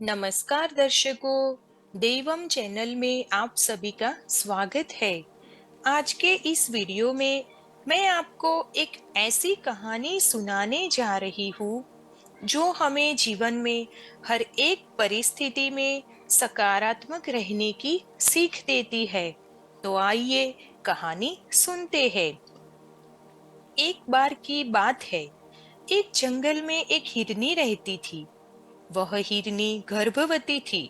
नमस्कार दर्शकों, देवम चैनल में आप सभी का स्वागत है। आज के इस वीडियो में मैं आपको एक ऐसी कहानी सुनाने जा रही हूँ जो हमें जीवन में हर एक परिस्थिति में सकारात्मक रहने की सीख देती है। तो आइए कहानी सुनते हैं। एक बार की बात है, एक जंगल में एक हिरनी रहती थी। वह हिरनी गर्भवती थी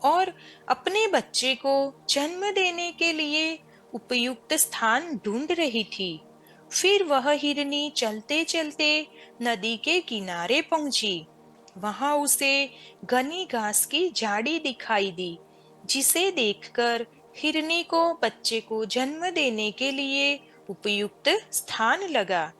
और अपने बच्चे को जन्म देने के लिए उपयुक्त स्थान ढूंढ रही थी। फिर वह हिरनी चलते चलते नदी के किनारे पहुंची। वहां उसे घनी घास की झाड़ी दिखाई दी, जिसे देखकर हिरनी को बच्चे को जन्म देने के लिए उपयुक्त स्थान लगा।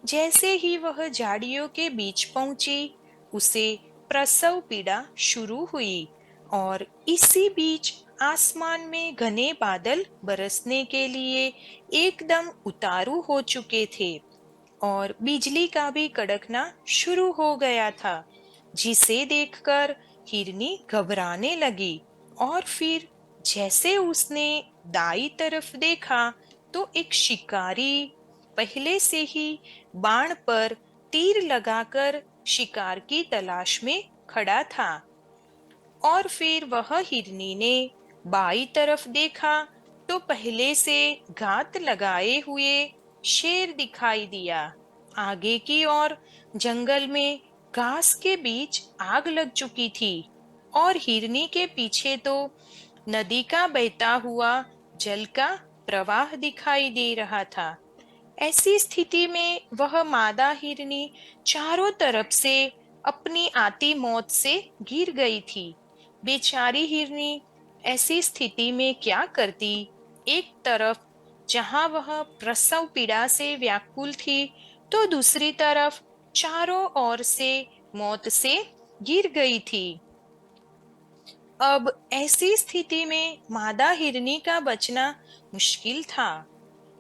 जैसे ही वह झाड़ियों के बीच पहुंची, उसे प्रसव पीड़ा शुरू हुई और इसी बीच आसमान में घने बादल बरसने के लिए एकदम उतारू हो चुके थे और बिजली का भी कड़कना शुरू हो गया था, जिसे देखकर हिरनी घबराने लगी। और फिर जैसे उसने दाई तरफ देखा तो एक शिकारी पहले से ही बाण पर तीर लगाकर शिकार की तलाश में खड़ा था। और फिर वह हिरनी ने बाई तरफ देखा तो पहले से घात लगाए हुए शेर दिखाई दिया। आगे की ओर जंगल में घास के बीच आग लग चुकी थी और हिरनी के पीछे तो नदी का बहता हुआ जल का प्रवाह दिखाई दे रहा था। ऐसी स्थिति में वह मादा हिरनी चारों तरफ से अपनी आती मौत से घिर गई थी। बेचारी हिरनी ऐसी स्थिति में क्या करती। एक तरफ जहां वह प्रसव पीड़ा से व्याकुल थी, तो दूसरी तरफ चारों ओर से मौत से घिर गई थी। अब ऐसी स्थिति में मादा हिरनी का बचना मुश्किल था।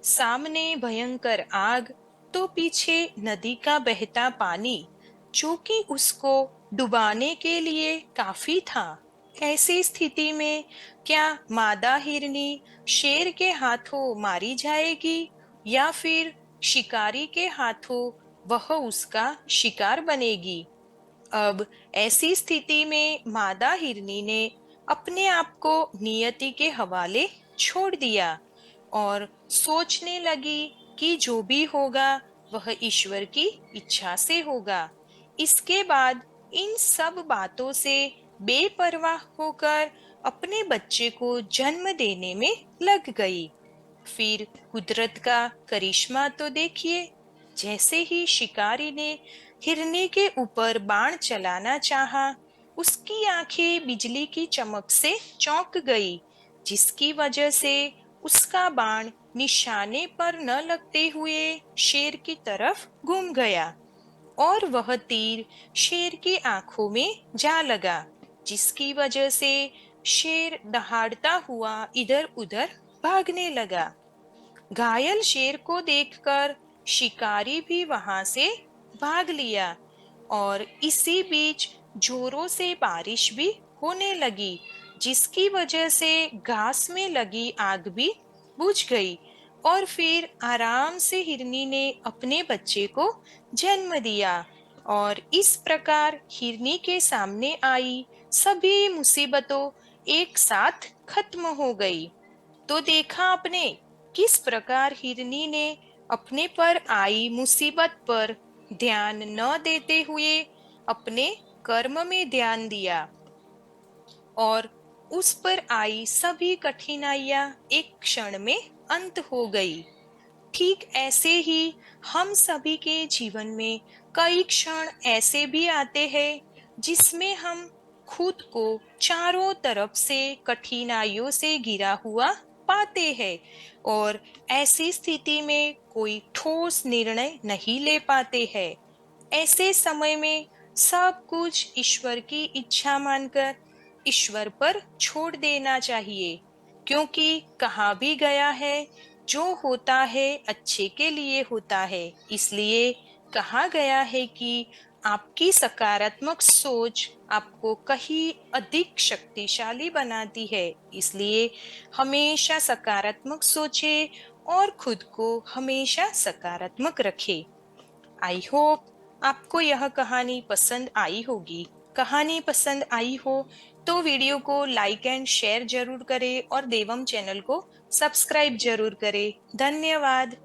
सामने भयंकर आग, तो पीछे नदी का बहता पानी, जो कि उसको डुबाने के लिए काफी था। ऐसी स्थिति में क्या मादा हिरनी शेर के हाथों मारी जाएगी या फिर शिकारी के हाथों वह उसका शिकार बनेगी। अब ऐसी स्थिति में मादा हिरनी ने अपने आप को नियति के हवाले छोड़ दिया और सोचने लगी कि जो भी होगा वह ईश्वर की इच्छा से होगा। इसके बाद इन सब बातों से बेपरवाह होकर अपने बच्चे को जन्म देने में लग गई। फिर कुदरत का करिश्मा तो देखिए। जैसे ही शिकारी ने हिरनी के ऊपर बाण चलाना चाहा, उसकी आंखें बिजली की चमक से चौंक गई, जिसकी वजह से उसका बाण निशाने पर न लगते हुए शेर की तरफ घूम गया और वह तीर शेर की आंखों में जा लगा, जिसकी वजह से शेर दहाड़ता हुआ इधर उधर भागने लगा। घायल शेर को देखकर शिकारी भी वहां से भाग लिया और इसी बीच जोरों से बारिश भी होने लगी, जिसकी वजह से घास में लगी आग भी बुझ गई और फिर आराम से हिरनी ने अपने बच्चे को जन्म दिया। और इस प्रकार हिरनी के सामने आई सभी मुसीबतों एक साथ खत्म हो गई। तो देखा आपने किस प्रकार हिरनी ने अपने पर आई मुसीबत पर ध्यान न देते हुए अपने कर्म में ध्यान दिया और उस पर आई सभी कठिनाइयां एक क्षण में अंत हो गई। ठीक ऐसे ही हम सभी के जीवन में कई क्षण ऐसे भी आते हैं जिसमें हम खुद को चारों तरफ से कठिनाइयों से घिरा हुआ पाते हैं और ऐसी स्थिति में कोई ठोस निर्णय नहीं ले पाते हैं। ऐसे समय में सब कुछ ईश्वर की इच्छा मानकर ईश्वर पर छोड़ देना चाहिए, क्योंकि कहा भी गया है जो होता है अच्छे के लिए होता है। इसलिए कहा गया है कि आपकी सकारात्मक सोच आपको कहीं अधिक शक्तिशाली बनाती है, इसलिए हमेशा सकारात्मक सोचें और खुद को हमेशा सकारात्मक रखें। आई होप आपको यह कहानी पसंद आई होगी। कहानी पसंद आई हो तो वीडियो को लाइक एंड शेयर जरूर करें और देवम चैनल को सब्सक्राइब जरूर करें। धन्यवाद।